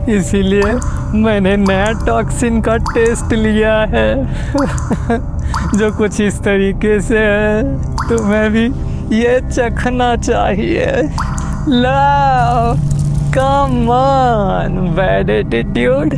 इसीलिए मैंने नया टॉक्सिन का टेस्ट लिया है जो कुछ इस तरीके से है। तुम्हें भी ये चखना चाहिए। लाओ, come on, bad attitude.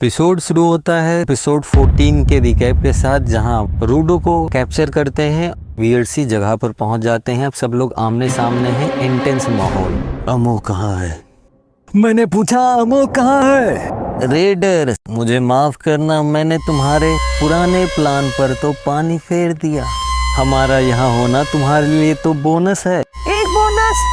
Episode शुरू होता है एपिसोड 14 के रिकैप के साथ, जहां रूडो को कैप्चर करते हैं। वियर्ड सी जगह पर पहुंच जाते हैं। अब सब लोग आमने सामने हैं। इंटेंस माहौल। अमो कहाँ है? मैंने पूछा अमो कहाँ है? रेडर, मुझे माफ करना, मैंने तुम्हारे पुराने प्लान पर तो पानी फेर दिया। हमारा यहाँ होना तुम्हारे लिए तो बोनस है। एक बोनस?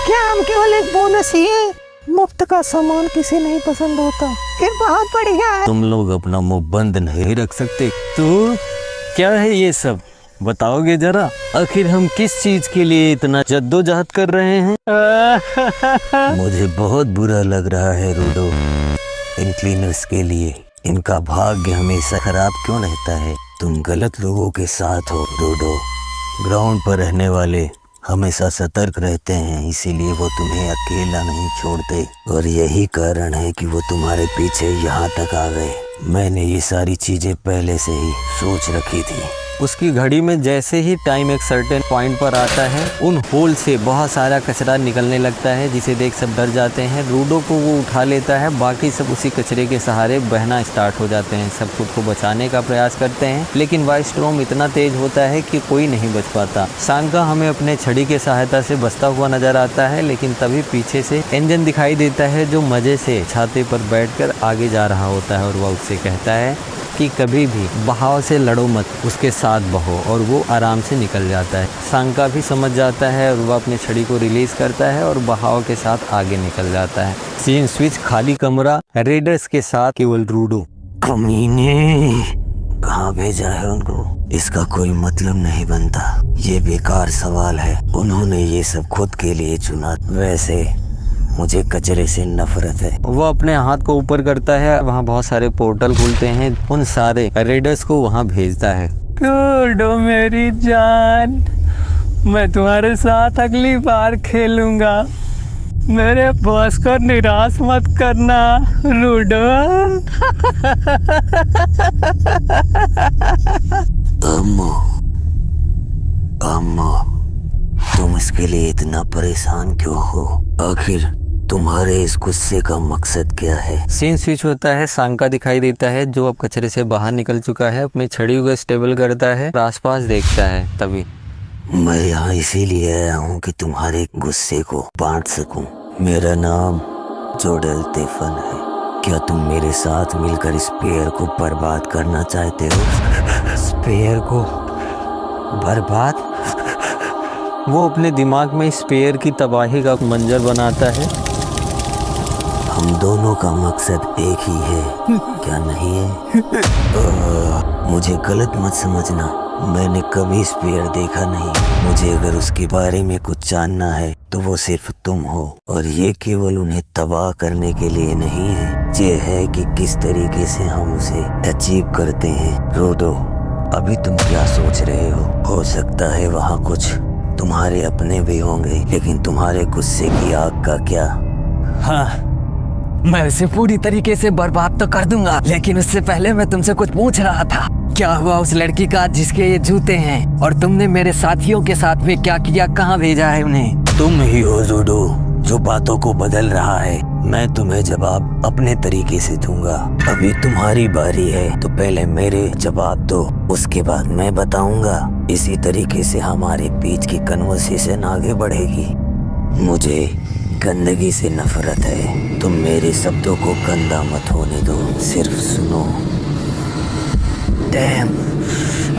क्या हम केवल एक बोनस ही है? मुफ्त का सामान किसी नहीं पसंद होता। फिर बहुत बढ़िया है। तुम लोग अपना मुंह बंद नहीं रख सकते। तो क्या है ये सब, बताओगे जरा? आखिर हम किस चीज के लिए इतना जद्दोजहद कर रहे हैं? मुझे बहुत बुरा लग रहा है रूडो, इन क्लीनर्स के लिए। इनका भाग्य हमेशा खराब क्यों रहता है? तुम गलत लोगों के साथ हो रूडो। ग्राउंड पर रहने वाले हमेशा सतर्क रहते हैं, इसीलिए वो तुम्हें अकेला नहीं छोड़ते। और यही कारण है कि वो तुम्हारे पीछे यहाँ तक आ गए। मैंने ये सारी चीजें पहले से ही सोच रखी थी। उसकी घड़ी में जैसे ही टाइम एक सर्टेन पॉइंट पर आता है, उन होल से बहुत सारा कचरा निकलने लगता है, जिसे देख सब डर जाते हैं। रूडो को वो उठा लेता है, बाकी सब उसी कचरे के सहारे बहना स्टार्ट हो जाते हैं। सब खुद को बचाने का प्रयास करते हैं, लेकिन वाइस्ट्रॉम इतना तेज होता है कि कोई नहीं बच पाता। सांगा हमें अपने छड़ी की सहायता से बचता हुआ नजर आता है, लेकिन तभी पीछे से इंजन दिखाई देता है, जो मजे से छाते पर बैठकर आगे जा रहा होता है। और वह उससे कहता है कि कभी भी बहाव से लड़ो मत, उसके साथ बहो। और वो आराम से निकल जाता है। सांगा भी समझ जाता है और वह अपनी छड़ी को रिलीज करता है और बहाव के साथ आगे निकल जाता है। सीन स्विच, खाली कमरा, रेडर्स के साथ केवल रूडो। कमीने, कहाँ भेजा है उनको? इसका कोई मतलब नहीं बनता। ये बेकार सवाल है। उन्होंने ये सब खुद के लिए चुना। वैसे मुझे कचरे से नफरत है। वो अपने हाथ को ऊपर करता है, वहाँ बहुत सारे पोर्टल खुलते हैं। उन सारे रेडर्स को वहाँ भेजता है। रूडो मेरी जान, मैं तुम्हारे साथ अगली बार खेलूंगा। मेरे बॉस को निराश मत करना रूडो। अम्मो, अम्मो, तुम इसके लिए इतना परेशान क्यों हो? आखिर तुम्हारे इस गुस्से का मकसद क्या है? सीन स्विच होता है। सांगा दिखाई देता है, जो अब कचरे से बाहर निकल चुका है। अपनी छड़ी को स्टेबल करता है, आसपास देखता है। तभी मैं यहाँ इसीलिए आया हूँ कि तुम्हारे गुस्से को बांट सकूं। मेरा नाम जोडेल तेफन है। क्या तुम मेरे साथ मिलकर स्पेयर को बर्बाद करना चाहते हो? स्पेयर को बर्बाद? वो अपने दिमाग में स्पेयर की तबाही का मंजर बनाता है। हम दोनों का मकसद एक ही है, क्या नहीं है? मुझे गलत मत समझना, मैंने कभी स्पेयर देखा नहीं। मुझे अगर उसके बारे में कुछ जानना है तो वो सिर्फ तुम हो। और ये केवल उन्हें तबाह करने के लिए नहीं है, ये है कि किस तरीके से हम उसे अचीव करते हैं। रोडो, अभी तुम क्या सोच रहे हो सकता है वहाँ कुछ तुम्हारे अपने भी होंगे, लेकिन तुम्हारे गुस्से की आग का क्या? हाँ, मैं उसे पूरी तरीके से बर्बाद तो कर दूंगा, लेकिन उससे पहले मैं तुमसे कुछ पूछ रहा था। क्या हुआ उस लड़की का जिसके ये जूते हैं? और तुमने मेरे साथियों के साथ में क्या किया? कहाँ भेजा है उन्हें? तुम ही हो रूडो जो बातों को बदल रहा है। मैं तुम्हें जवाब अपने तरीके से दूंगा। अभी तुम्हारी बारी है, तो पहले मेरे जवाब दो, उसके बाद मैं बताऊंगा। इसी तरीके से हमारे बीच की कन्वर्सेशन आगे बढ़ेगी। मुझे गंदगी से नफरत है। तुम मेरे शब्दों को गंदा मत होने दो, सिर्फ सुनो। डैम,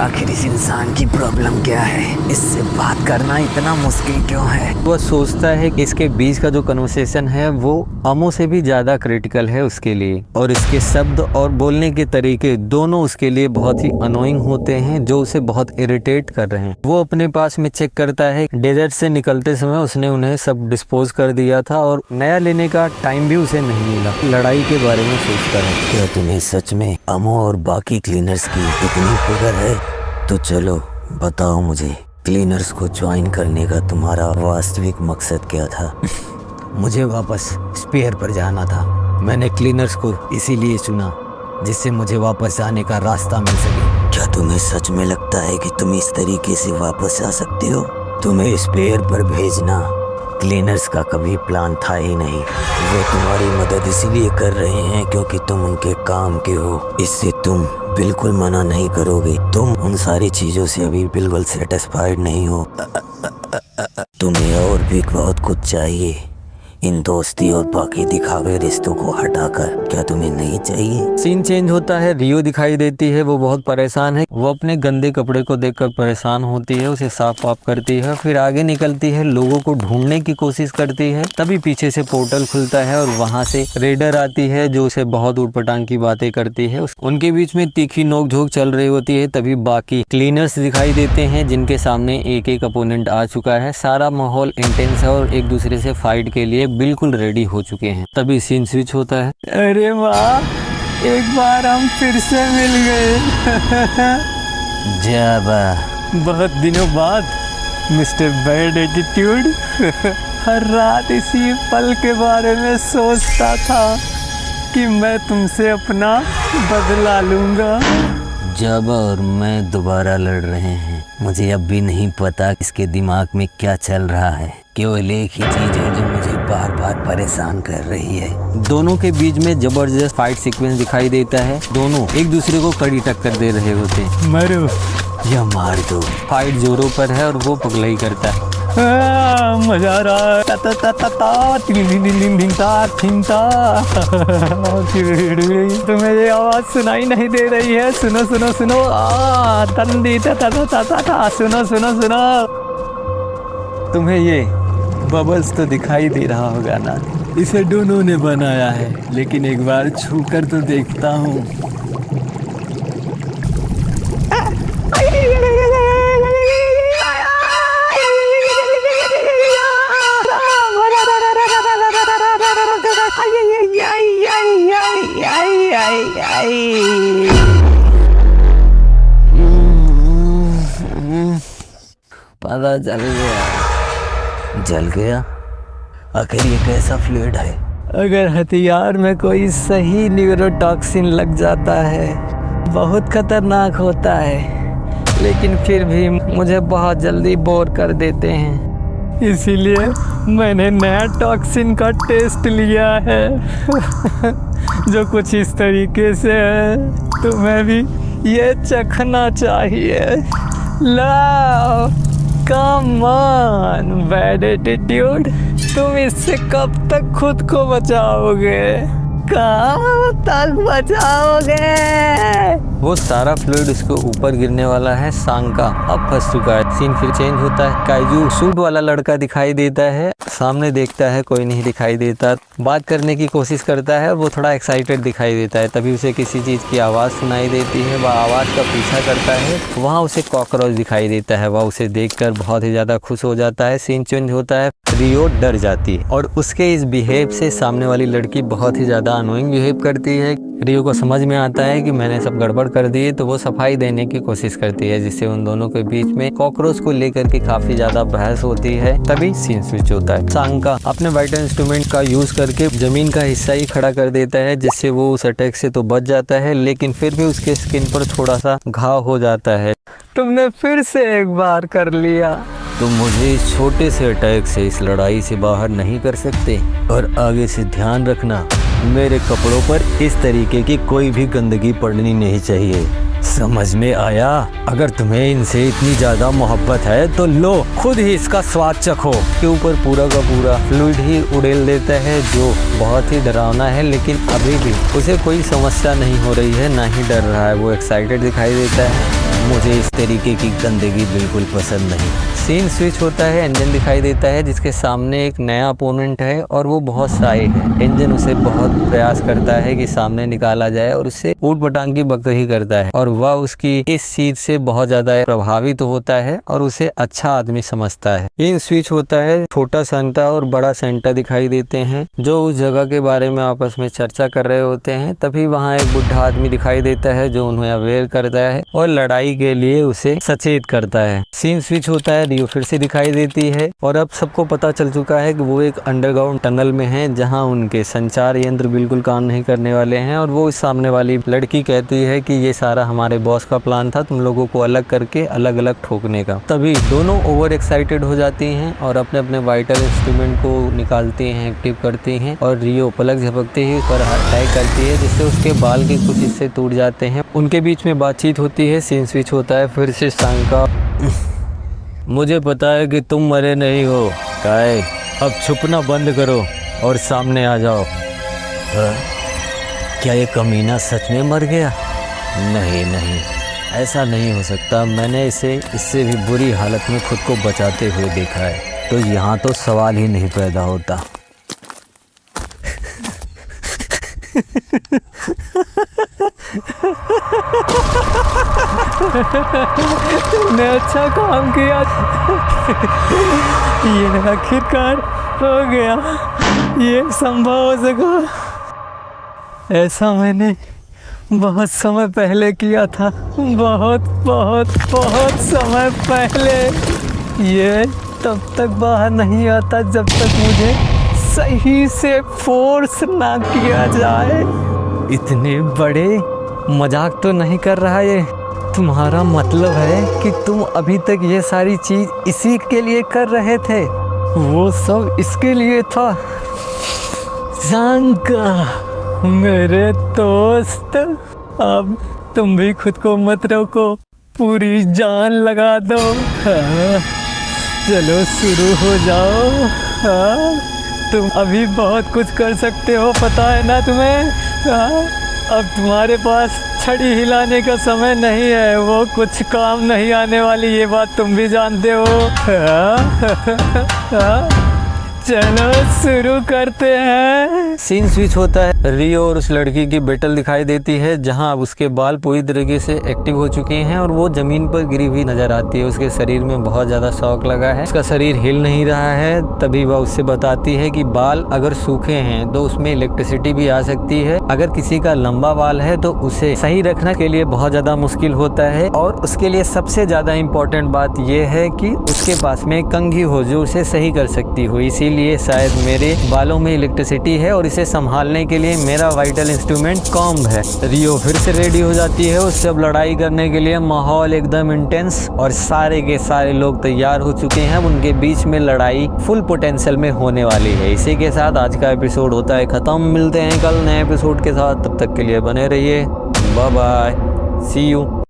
आखिर इस इंसान की प्रॉब्लम क्या है? इससे बात करना इतना मुश्किल क्यों है? वह सोचता है कि इसके बीच का जो कन्वर्सेशन है वो अमो से भी ज्यादा क्रिटिकल है उसके लिए। और इसके शब्द और बोलने के तरीके दोनों उसके लिए बहुत ही अनोइंग होते हैं, जो उसे बहुत इरिटेट कर रहे हैं। वो अपने पास में चेक करता है। डेजर्ट से निकलते समय उसने उन्हें सब डिस्पोज कर दिया था और नया लेने का टाइम भी उसे नहीं मिला। लड़ाई के बारे में सोचता है। क्या तुम्हें सच में अमो और बाकी क्लीनर्स की इतनी फिक्र है? तो चलो बताओ मुझे, क्लीनर्स को ज्वाइन करने का तुम्हारा वास्तविक मकसद क्या था? मुझे वापस स्पेयर पर जाना था। मैंने क्लीनर्स को इसीलिए चुना जिससे मुझे वापस जाने का रास्ता मिल सके। क्या तुम्हें सच में लगता है कि तुम इस तरीके से वापस आ सकते हो? तुम्हें स्पेयर पर भेजना क्लीनर्स का कभी प्लान था ही नहीं। वो तुम्हारी मदद इसीलिए कर रहे हैं क्योंकि तुम उनके काम के हो। इससे तुम बिल्कुल मना नहीं करोगे। तुम उन सारी चीज़ों से अभी बिल्कुल सेटिस्फाइड नहीं हो। तुम्हें और भी बहुत कुछ चाहिए। इन दोस्ती और बाकी दिखावे रिश्तों को हटाकर क्या तुम्हें नहीं चाहिए? सीन चेंज होता है। रियो दिखाई देती है, वो बहुत परेशान है। वो अपने गंदे कपड़े को देखकर परेशान होती है, उसे साफ वाफ करती है, फिर आगे निकलती है, लोगों को ढूंढने की कोशिश करती है। तभी पीछे से पोर्टल खुलता है और वहाँ से रेडर आती है जो उसे बहुत ऊटपटांग की बातें करती है। उनके बीच में तीखी नोकझोंक चल रही होती है। तभी बाकी क्लीनर्स दिखाई देते हैं जिनके सामने एक एक अपोनेंट आ चुका है। सारा माहौल इंटेंस है और एक दूसरे से फाइट के लिए बिल्कुल रेडी हो चुके हैं। तभी सीन स्विच होता है। अरे वाह, एक बार हम फिर से मिल गए। जाबा। बहुत दिनों बाद मिस्टर बैड एटीट्यूड। हर रात इसी पल के बारे में सोचता था कि मैं तुमसे अपना बदला लूंगा। जाबा और मैं दोबारा लड़ रहे हैं। मुझे अब भी नहीं पता इसके दिमाग में क्या चल रहा है। केवल एक ही चीज है जो मुझे बार बार परेशान कर रही है। दोनों के बीच में जबरदस्त फाइट सीक्वेंस दिखाई देता है। दोनों एक दूसरे को कड़ी टक्कर दे रहे होते हैं। मरो या मार दो। फाइट जोरों पर है और वो पगलाई करता है। मजा आ रहा है। ता ता ता ता ता टिंग टिंग टिंग टिंग टिंग ता टिंग ता। तुम्हें ये आवाज सुनाई नहीं दे रही है? सुनो सुनो सुनो। तंदी ता ता ता ता ता। सुनो सुनो सुनो। तुम्हें ये बबल्स तो दिखाई दे रहा होगा ना? इसे दोनों ने बनाया है, लेकिन एक बार छूकर तो देखता हूँ। पता चल गया। जल गया? आखिर ये कैसा फ्लूइड है? अगर हथियार में कोई सही न्यूरोटॉक्सिन लग जाता है बहुत खतरनाक होता है, लेकिन फिर भी मुझे बहुत जल्दी बोर कर देते हैं। इसीलिए मैंने नया टॉक्सिन का टेस्ट लिया है। जो कुछ इस तरीके से है। तुम्हें भी ये चखना चाहिए। लाओ, कम ऑन बैड एटीट्यूड। तुम इससे कब तक खुद को बचाओगे? कब तक बचाओगे? वो सारा फ्लूइड उसके ऊपर गिरने वाला है। सांका अब फंस चुका है। सीन फिर चेंज होता है। काइजू सूट वाला लड़का दिखाई देता है। सामने देखता है, कोई नहीं दिखाई देता। बात करने की कोशिश करता है, वो थोड़ा एक्साइटेड दिखाई देता है। तभी उसे किसी चीज़ की आवाज़ सुनाई देती है। वह आवाज़ का पीछा करता है। वहाँ उसे कॉकरोच दिखाई देता है। वह उसे देखकर बहुत ही ज़्यादा खुश हो जाता है। सीन चेंज होता है। रियो डर जाती है और उसके इस बिहेव से सामने वाली लड़की बहुत ही ज़्यादा अनोइंग बिहेव करती है। रियो को समझ में आता है कि मैंने सब गड़बड़ कर दी है, तो वो सफाई देने की कोशिश करती है, जिससे उन दोनों के बीच में कॉकरोच को लेकर के काफी ज्यादा बहस होती है। तभी सीन स्विच होता है। सांका अपने वाइटल इंस्ट्रूमेंट का यूज करके जमीन का हिस्सा ही खड़ा कर देता है, जिससे वो उस अटैक से तो बच जाता है, लेकिन फिर भी उसके स्किन पर थोड़ा सा घाव हो जाता है। तुमने फिर से एक बार कर लिया। तुम मुझे इस छोटे से अटैक से, इस लड़ाई से बाहर नहीं कर सकते। और आगे से ध्यान रखना, मेरे कपड़ों पर इस तरीके की कोई भी गंदगी पड़नी नहीं चाहिए। समझ में आया? अगर तुम्हें इनसे इतनी ज्यादा मोहब्बत है तो लो, खुद ही इसका स्वाद चखो। के ऊपर पूरा का पूरा फ्लूइड ही उड़ेल देता है, जो बहुत ही डरावना है, लेकिन अभी भी उसे कोई समस्या नहीं हो रही है, ना ही डर रहा है। वो एक्साइटेड दिखाई देता है। मुझे इस तरीके की गंदगी बिल्कुल पसंद नहीं। सीन स्विच होता है। इंजन दिखाई देता है, जिसके सामने एक नया अपोनेंट है और वो बहुत साई है। इंजन उसे बहुत प्रयास करता है कि सामने निकाला जाए और उससे ऊट पटांग की बकही करता है और वह उसकी इस चीज से बहुत ज्यादा प्रभावित होता है और उसे अच्छा आदमी समझता है। ये स्विच होता है, छोटा सेंटा और बड़ा सेंटा दिखाई देते हैं जो उस जगह के बारे में आपस में चर्चा कर रहे होते हैं। तभी वहाँ एक बुढ़ा आदमी दिखाई देता है जो उन्हें अवेयर करता है और लड़ाई के लिए उसे सचेत करता है। सीन स्विच होता है, रियो फिर से दिखाई देती है और अब सबको पता चल चुका है कि वो एक अंडरग्राउंड टनल में है जहाँ उनके संचार यंत्र बिल्कुल काम नहीं करने वाले हैं। और वो इस सामने वाली लड़की कहती है कि ये सारा हमारे बॉस का प्लान था, तुम लोगों को अलग करके अलग अलग ठोकने का। तभी दोनों ओवर एक्साइटेड हो जाती हैं और अपने अपने वाइटल इंस्ट्रूमेंट को निकालती हैं, एक्टिव करती हैं और रियो पलक झपकते ही उस पर अटैक करती है जिससे उसके बाल के कुछ हिस्से टूट जाते हैं। उनके बीच में बातचीत होती है। सीन स्विच होता है फिर से सांका। मुझे पता है कि तुम मरे नहीं हो काई, अब छुपना बंद करो और सामने आ जाओ। क्या ये कमीना सच में मर गया? नहीं नहीं, ऐसा नहीं हो सकता। मैंने इसे इससे भी बुरी हालत में खुद को बचाते हुए देखा है, तो यहाँ तो सवाल ही नहीं पैदा होता। तुमने अच्छा काम किया। ये आखिरकार हो गया, ये संभव हो सका। ऐसा मैंने बहुत समय पहले किया था, बहुत बहुत बहुत समय पहले। ये तब तक बाहर नहीं आता जब तक मुझे सही से फोर्स ना किया जाए। इतने बड़े मजाक तो नहीं कर रहा ये? तुम्हारा मतलब है कि तुम अभी तक ये सारी चीज इसी के लिए कर रहे थे? वो सब इसके लिए था? सांका मेरे दोस्त, अब तुम भी खुद को मत रोको, पूरी जान लगा दो। हाँ, चलो शुरू हो जाओ। हाँ, तुम अभी बहुत कुछ कर सकते हो, पता है ना तुम्हें? हाँ, अब तुम्हारे पास छड़ी हिलाने का समय नहीं है, वो कुछ काम नहीं आने वाली, ये बात तुम भी जानते हो। चलो शुरू करते हैं। सीन स्विच होता है, रियो और उस लड़की की बैटल दिखाई देती है जहां अब उसके बाल पूरी तरीके से एक्टिव हो चुके हैं और वो जमीन पर गिरी हुई नजर आती है। उसके शरीर में बहुत ज़्यादा शॉक लगा है, उसका शरीर हिल नहीं रहा है। तभी वह उससे बताती है कि बाल अगर सूखे हैं तो उसमें इलेक्ट्रिसिटी भी आ सकती है। अगर किसी का लंबा बाल है तो उसे सही रखने के लिए बहुत ज़्यादा मुश्किल होता है और उसके लिए सबसे ज़्यादा इम्पोर्टेंट बात यह है कि उसके पास में कंघी हो जो उसे सही कर सकती हो। इसीलिए शायद मेरे बालों में इलेक्ट्रिसिटी है और इसे संभालने के लिए मेरा वाइटल इंस्ट्रूमेंट कॉम्ब है। रियो फिर से रेडी हो जाती है उससे अब लड़ाई करने के लिए। माहौल एकदम इंटेंस और सारे के सारे लोग तैयार हो चुके हैं। उनके बीच में लड़ाई फुल पोटेंशियल में होने वाली है। इसी के साथ आज का एपिसोड होता है खत्म। मिलते हैं कल नए एपिसोड के साथ, तब तक के लिए बने रहिए। Bye bye, see you.